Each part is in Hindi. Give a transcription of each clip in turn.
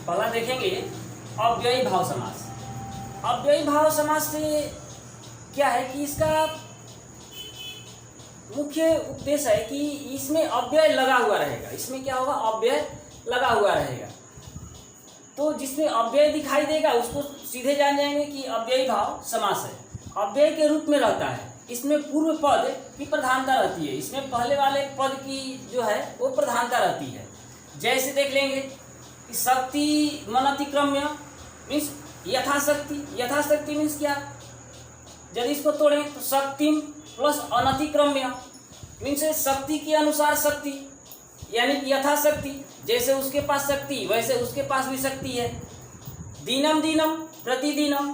पहला देखेंगे अव्ययी भाव समास। अव्ययी भाव समास से क्या है कि इसका मुख्य उद्देश्य है कि इसमें अव्यय लगा हुआ रहेगा। इसमें क्या होगा, अव्यय लगा हुआ रहेगा। तो जिसमें अव्यय दिखाई देगा उसको सीधे जान जाएंगे कि अव्ययी भाव समास है। अव्यय के रूप में रहता है। इसमें पूर्व पद की प्रधानता रहती है। इसमें पहले वाले पद की जो है वो प्रधानता रहती है। जैसे देख लेंगे कि शक्ति मन अतिक्रम्य मीन्स यथाशक्ति। यथाशक्ति मीन्स क्या, यदि इसको तोड़ें तो शक्ति प्लस अनतिक्रम्य मीन्स शक्ति के अनुसार शक्ति, यानी कि यथाशक्ति। जैसे उसके पास शक्ति वैसे उसके पास भी शक्ति है। दीनम दीनम प्रतिदिनम,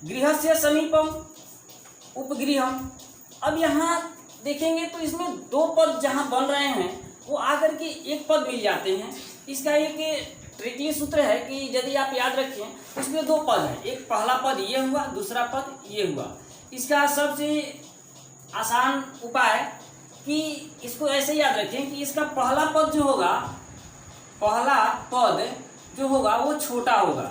गृहस्य समीपम उपगृहम। अब यहाँ देखेंगे तो इसमें दो पद जहाँ बन रहे हैं वो आकर के एक पद मिल जाते हैं। इसका एक तृतीय सूत्र है कि यदि आप याद रखें उसमें दो पद है। एक पहला पद ये हुआ, दूसरा पद ये हुआ। इसका सबसे आसान उपाय कि इसको ऐसे याद रखें कि इसका पहला पद जो होगा, पहला पद जो होगा वो छोटा होगा।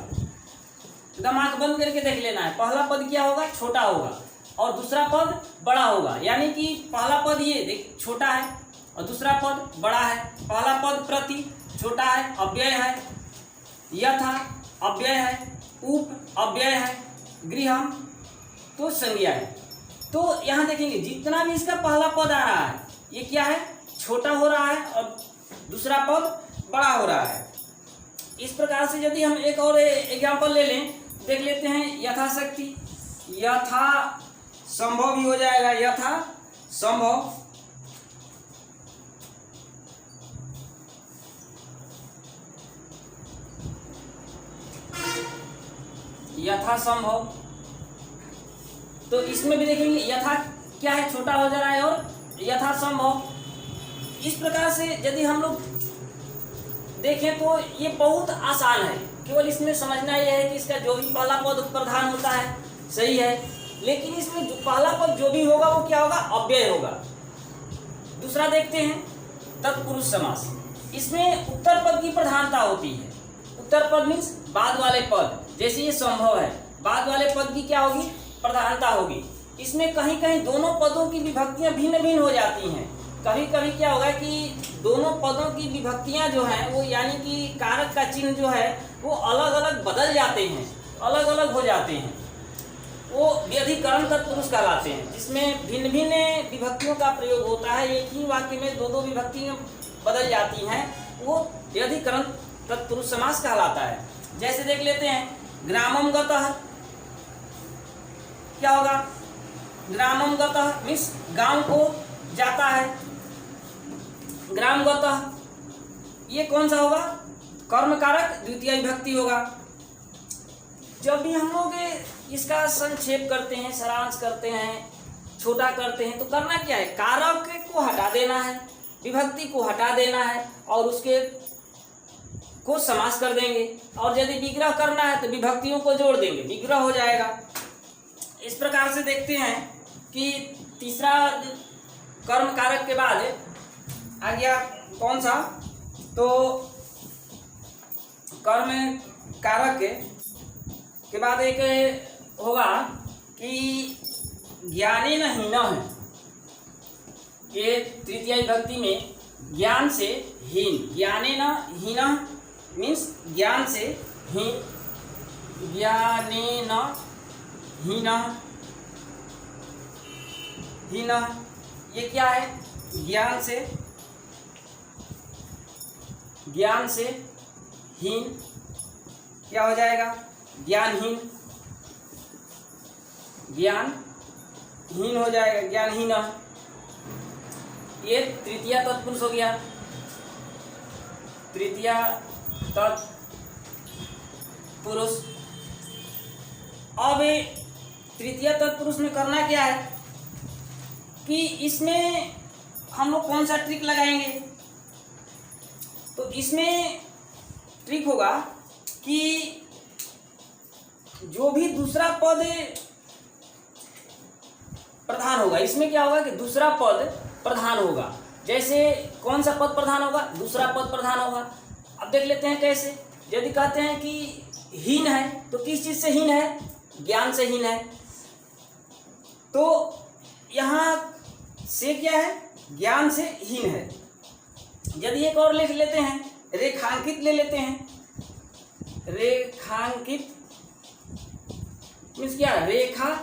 एकदम आंख बंद करके देख लेना है। पहला पद क्या होगा, छोटा होगा, और दूसरा पद बड़ा होगा। यानी कि पहला पद ये देख छोटा है और दूसरा पद बड़ा है। पहला पद प्रति छोटा है, अव्यय है। यथा अव्यय है, उप अव्यय है, गृहम तो संज्ञा है। तो यहाँ देखेंगे जितना भी इसका पहला पद आ रहा है ये क्या है, छोटा हो रहा है और दूसरा पद बड़ा हो रहा है। इस प्रकार से यदि हम एक और एग्जाम्पल ले लें, देख लेते हैं यथाशक्ति। यथा संभव भी हो जाएगा, यथा संभव। यथा संभव, तो इसमें भी देखेंगे यथा क्या है, छोटा हो जा रहा है, और यथा संभव। इस प्रकार से यदि हम लोग देखें तो ये बहुत आसान है। केवल इसमें समझना यह है कि इसका जो भी पहला पद प्रधान होता है सही है, लेकिन इसमें जो पहला पद जो भी होगा वो क्या होगा, अव्यय होगा। दूसरा देखते हैं तत्पुरुष समास। इसमें उत्तर पद की प्रधानता होती है। उत्तर पद मीन्स बाद वाले पद। जैसे ये संभव है, बाद वाले पद की क्या होगी, प्रधानता होगी। इसमें कहीं कहीं दोनों पदों की विभक्तियां भिन्न भिन्न हो जाती हैं। कभी कभी क्या होगा कि दोनों पदों की विभक्तियां जो हैं वो यानी कि कारक का चिन्ह जो है वो अलग अलग बदल जाते हैं, अलग अलग हो जाते हैं। वो व्यधिकरण तत्पुरुष कहलाते हैं, जिसमें भिन्न भिन्न विभक्तियों का प्रयोग होता है। एक ही वाक्य में दो दो विभक्तियां बदल जाती हैं, वो व्यधिकरण तत्पुरुष समास कहलाता है। जैसे देख लेते हैं ग्रामम गतः, क्या होगा, ग्रामम गतः मीन्स गांव को जाता है। ग्राम गतः ये कौन सा होगा, कर्म कारक द्वितीय विभक्ति होगा। जब भी हम लोग इसका संक्षेप करते हैं, सारांश करते हैं, छोटा करते हैं, तो करना क्या है, कारक को हटा देना है, विभक्ति को हटा देना है और उसके को समास कर देंगे। और यदि विग्रह करना है तो विभक्तियों को जोड़ देंगे, विग्रह हो जाएगा। इस प्रकार से देखते हैं कि तीसरा कर्म कारक के बाद आ गया कौन सा, तो कर्म कारक के बाद एक होगा कि ज्ञानेन हीनः है। ये तृतीय विभक्ति में ज्ञान से हीन, ज्ञानेन हीनः मीन्स ज्ञान से हीन, ज्ञानेन हीनः, हीनः ये क्या है, ज्ञान से, ज्ञान से हीन क्या हो जाएगा, ज्ञानहीन, ज्ञानहीन हो जाएगा, ज्ञानहीन। ये तृतीय तत्पुरुष हो गया, तृतीय तत्पुरुष। अब तृतीय तत्पुरुष में करना क्या है कि इसमें हम लोग कौन सा ट्रिक लगाएंगे, तो इसमें ट्रिक होगा कि जो भी दूसरा पद प्रधान होगा, इसमें क्या होगा कि दूसरा पद प्रधान होगा। जैसे कौन सा पद प्रधान होगा, दूसरा पद प्रधान होगा। अब देख लेते हैं कैसे। यदि कहते हैं कि हीन है तो किस चीज से हीन है? ज्ञान से हीन है। तो यहाँ से क्या है? ज्ञान से हीन है। यदि एक और लिख लेते हैं, रेखांकित ले लेते हैं। रेखांकित मीन्स क्या? रेखा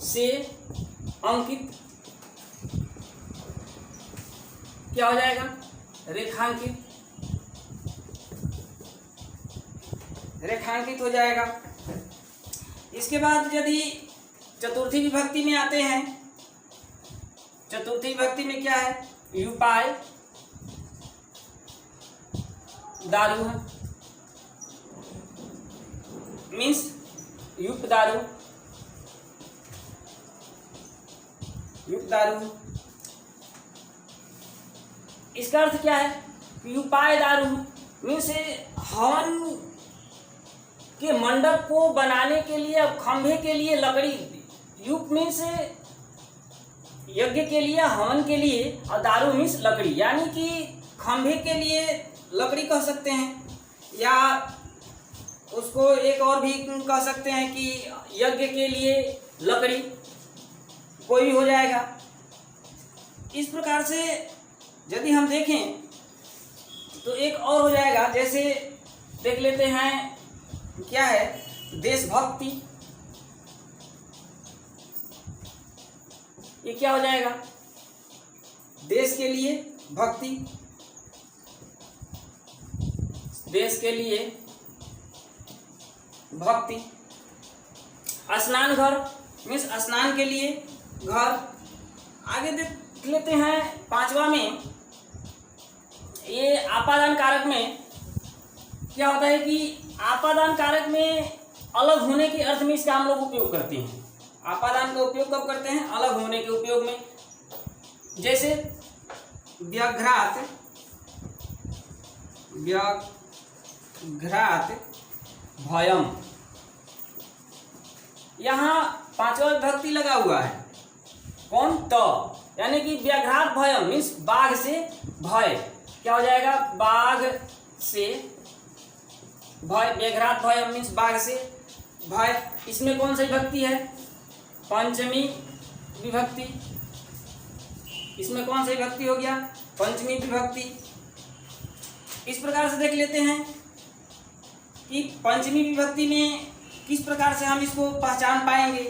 से अंकित क्या हो जाएगा? रेखांकित। रेखांकित हो जाएगा। इसके बाद यदि चतुर्थी विभक्ति में आते हैं, चतुर्थी विभक्ति में क्या है? युपाय दारू है, मीन्स युक्त दारू, युक्त दारू। इसका अर्थ क्या है? युपाय दारू मीन्स हवन के मंडप को बनाने के लिए, अब खंभे के लिए लकड़ी, युप मीन्स यज्ञ के लिए, हवन के लिए, और दारू मीन्स लकड़ी, यानी कि खंभे के लिए लकड़ी कह सकते हैं, या उसको एक और भी कह सकते हैं कि यज्ञ के लिए लकड़ी, कोई भी हो जाएगा। इस प्रकार से यदि हम देखें तो एक और हो जाएगा। जैसे देख लेते हैं क्या है? देशभक्ति। ये क्या हो जाएगा? देश के लिए भक्ति, देश के लिए भक्ति। स्नान घर मीन्स स्नान के लिए घर। आगे देख लेते हैं पांचवा में, ये आपादान कारक में क्या होता है कि आपादान कारक में अलग होने के अर्थ में इसका हम लोग उपयोग करते हैं। आपादान का उपयोग कब करते हैं? अलग होने के उपयोग में। जैसे व्याघ्रात, व्याघ्रात भयम, यहाँ पांचवा विभक्ति लगा हुआ है। कौन? त, यानी कि व्याघ्रात भयम मीन्स बाघ से भय। क्या हो जाएगा? बाघ से भय। व्याघ्रात भयम मीन्स बाघ से भय। इसमें कौन सी विभक्ति है? पंचमी विभक्ति। इसमें कौन सी विभक्ति हो गया? पंचमी विभक्ति। इस प्रकार से देख लेते हैं कि पंचमी विभक्ति में किस प्रकार से हम इसको पहचान पाएंगे।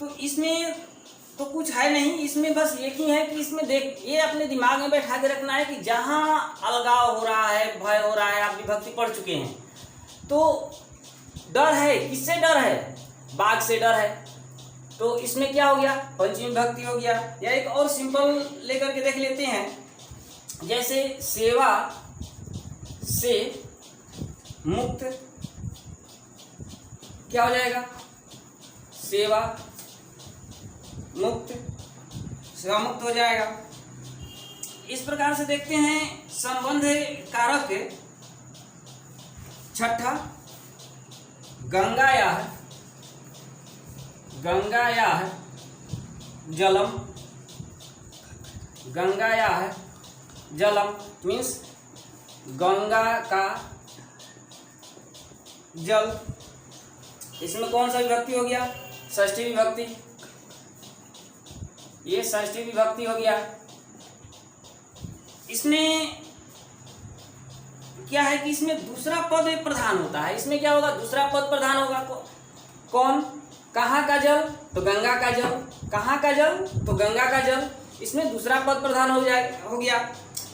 तो इसमें तो कुछ है नहीं, इसमें बस एक ही है कि इसमें देख, ये अपने दिमाग में बैठा के रखना है कि जहाँ अलगाव हो रहा है, भय हो रहा है, आप विभक्ति पढ़ चुके हैं, तो डर है। किससे डर है? बाघ से डर है। तो इसमें क्या हो गया? पंचमी विभक्ति हो गया। या एक और सिंपल लेकर के देख लेते हैं। जैसे सेवा से मुक्त, क्या हो जाएगा? सेवा मुक्त, सेवा मुक्त हो जाएगा। इस प्रकार से देखते हैं संबंध कारक छठा, गंगायाः, गंगायाः जलम, गंगायाः जलम मीन्स गंगा का जल। इसमें कौन सा विभक्ति हो गया? षष्ठी विभक्ति। ये षष्ठी विभक्ति हो गया। इसमें क्या है कि इसमें दूसरा पद प्रधान होता है। इसमें क्या होगा? दूसरा पद प्रधान होगा। कौन? कहाँ का जल? तो गंगा का जल। कहाँ का जल? तो गंगा का जल। इसमें दूसरा पद प्रधान हो गया।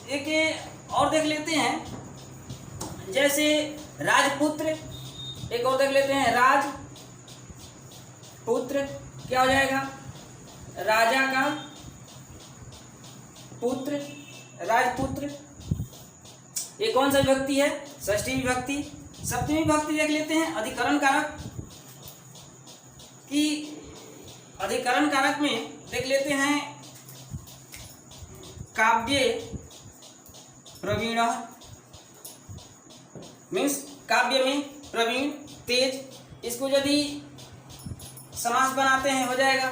एक और देख लेते हैं। जैसे राजपुत्र, एक और देख लेते हैं राजपुत्र, क्या हो जाएगा? राजा का पुत्र, राजपुत्र। ये कौन सा विभक्ति है? षष्ठी विभक्ति। सप्तमी विभक्ति देख लेते हैं, अधिकरण कारक की। अधिकरण कारक में देख लेते हैं काव्ये प्रवीण मीन्स काव्य में प्रवीण, तेज। इसको यदि समास बनाते हैं हो जाएगा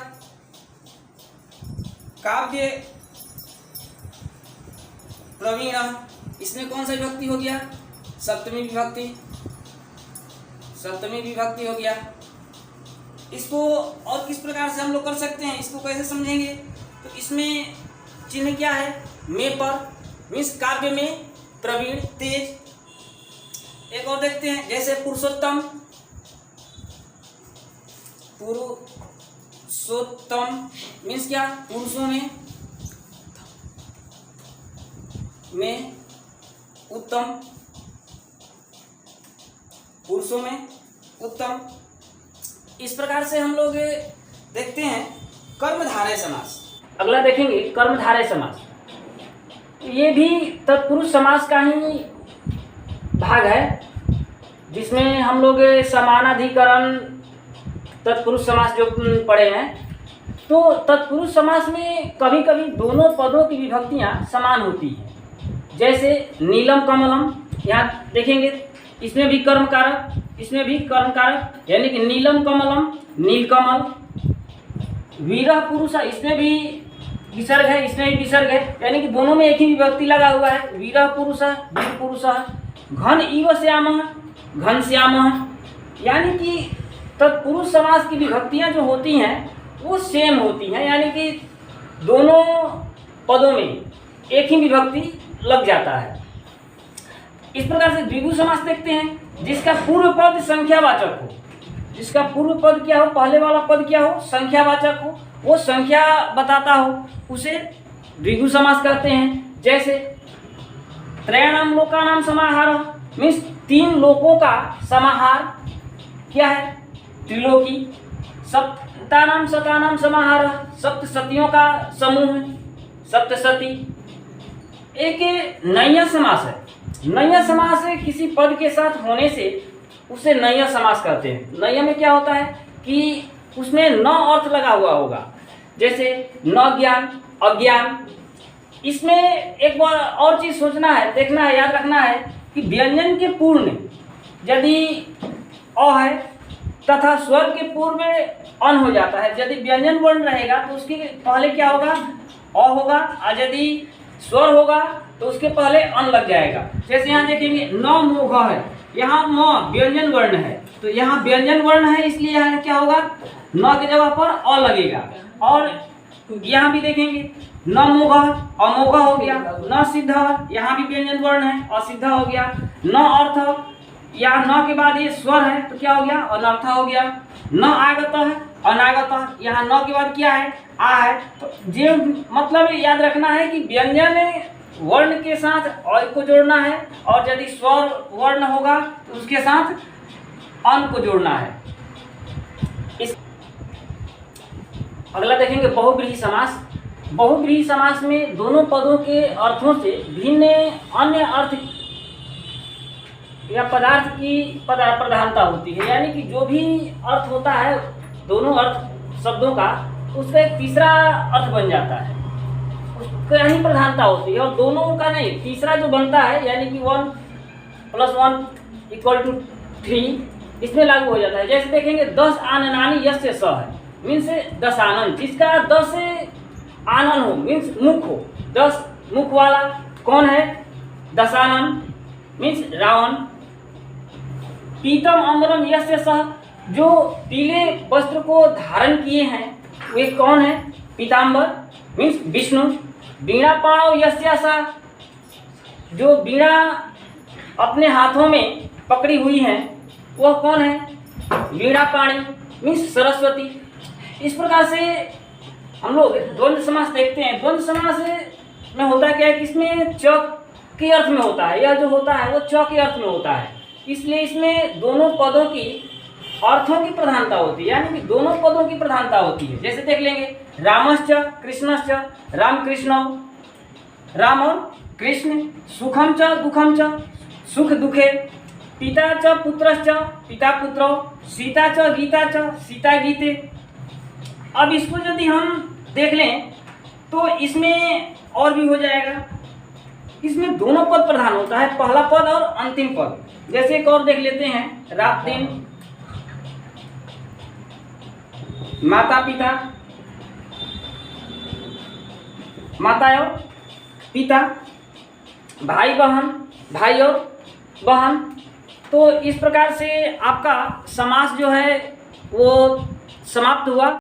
काव्य प्रवीण इसमें कौन सा विभक्ति हो गया? सप्तमी विभक्ति, सप्तमी विभक्ति हो गया। इसको और किस प्रकार से हम लोग कर सकते हैं, इसको कैसे समझेंगे? तो इसमें चिन्ह क्या है? में पर, मीन्स काव्य में प्रवीण, तेज। एक और देखते हैं, जैसे पुरुषोत्तम, पुरुषोत्तम मीन्स क्या? पुरुषों में उत्तम, पुरुषों में उत्तम। इस प्रकार से हम लोग देखते हैं कर्मधारय समास। अगला देखेंगे कर्मधारय समास। ये भी तत्पुरुष समास का ही भाग है, जिसमें हम लोग समानाधिकरण तत्पुरुष समास जो पढ़े हैं। तो तत्पुरुष समास में कभी कभी दोनों पदों की विभक्तियां समान होती हैं। जैसे नीलम कमलम, यहाँ देखेंगे इसमें भी कर्म कारक, इसमें भी कर्म कारक, यानी कि नीलम कमलम नीलकमल। वीरः पुरुष, इसमें भी विसर्ग है, इसमें भी विसर्ग है, यानी कि दोनों में एक ही विभक्ति लगा हुआ है। वीरः पुरुष, वीर पुरुष। घन इव श्यामः, घन श्यामः, यानी कि तत्पुरुष समास की विभक्तियां जो होती हैं वो सेम होती हैं, यानी कि दोनों पदों में एक ही विभक्ति लग जाता है। इस प्रकार से द्विगु समास देखते हैं, जिसका पूर्व पद संख्यावाचक हो, जिसका पूर्व पद क्या हो, पहले वाला पद क्या हो, संख्यावाचक हो, वो संख्या बताता हो, उसे द्विगु समास कहते हैं। जैसे त्रयाणाम लोकानाम समाहार, मीन्स 3 लोकों का समाहार क्या है? त्रिलोकी। सप्तानाम शतानाम समाहार, सप्तशतियों का समूह, सप्तशती। एक नैया समास है। नैया समास किसी पद के साथ होने से उसे नैया समास कहते हैं। नैया में क्या होता है कि उसमें न अर्थ लगा हुआ होगा, जैसे न ज्ञान, अज्ञान। इसमें एक बार और चीज सोचना है, देखना है, याद रखना है कि व्यंजन के पूर्व में यदि अ है तथा स्वर के पूर्व में अन हो जाता है। यदि व्यंजन वर्ण रहेगा तो उसके पहले क्या होगा? अ होगा, और यदि स्वर होगा तो उसके पहले अन लग जाएगा। जैसे यहाँ देखेंगे न मोघ है, यहाँ म व्यंजन वर्ण है, तो यहाँ व्यंजन वर्ण है, इसलिए यहाँ क्या होगा? न की जगह पर अ लगेगा। और यहाँ भी देखेंगे न मोघ, अमोघ हो गया। न सिद्ध, यहाँ भी व्यंजन वर्ण है, असिद्ध हो गया। न अर्थ, या न के बाद ये स्वर है तो क्या हो गया? अनर्थ हो गया। न आगत है, अनागत, यहाँ न के बाद क्या है? आ है। तो ये मतलब याद रखना है कि व्यंजन वर्ण के साथ अ को जोड़ना है, और यदि स्वर वर्ण होगा तो उसके साथ अन को जोड़ना है। इस अगला देखेंगे बहुव्रीहि समास। बहुव्रीहि समास में दोनों पदों के अर्थों से भिन्न अन्य अर्थ या पदार्थ की प्रधानता होती है, यानी कि जो भी अर्थ होता है दोनों अर्थ शब्दों का, उसका एक तीसरा अर्थ बन जाता है, उसका ही प्रधानता होती है। और दोनों का नहीं, तीसरा जो बनता है, यानी कि 1 + 1 = 3, इसमें लागू हो जाता है। जैसे देखेंगे 10 आननानि यस्य स है, मीन्स 10 आनन, जिसका 10 आनन हो, मीन्स मुख हो। 10 मुख वाला कौन है? दशानन मीन्स रावण। पीतम अम्बरम यस्य सः, जो पीले वस्त्र को धारण किए हैं वे कौन है? पीताम्बर मीन्स विष्णु। वीणा पाणौ यस्य सः, जो वीणा अपने हाथों में पकड़ी हुई है वह कौन है? वीणा पाणी मीन्स सरस्वती। इस प्रकार से हम लोग द्वंद्व समास देखते हैं। द्वंद्व समास में होता क्या है कि इसमें च के अर्थ में होता है, यह जो होता है वो च के अर्थ में होता है, इसलिए इसमें दोनों पदों की अर्थों की प्रधानता होती है, यानी कि दोनों पदों की प्रधानता होती है। जैसे देख लेंगे रामश्च कृष्णश्च, राम कृष्ण, राम और कृष्ण। सुखम च दुखम च, सुख दुखे। पिता च पुत्रश्च, पिता पुत्रो। सीता च गीता च, सीता गीते। अब इसको यदि हम देख लें तो इसमें और भी हो जाएगा। इसमें दोनों पद प्रधान होता है, पहला पद और अंतिम पद। जैसे एक और देख लेते हैं, रात दिन, माता पिता, माता और पिता। भाई बहन, भाई और बहन। तो इस प्रकार से आपका समास जो है वो समाप्त हुआ।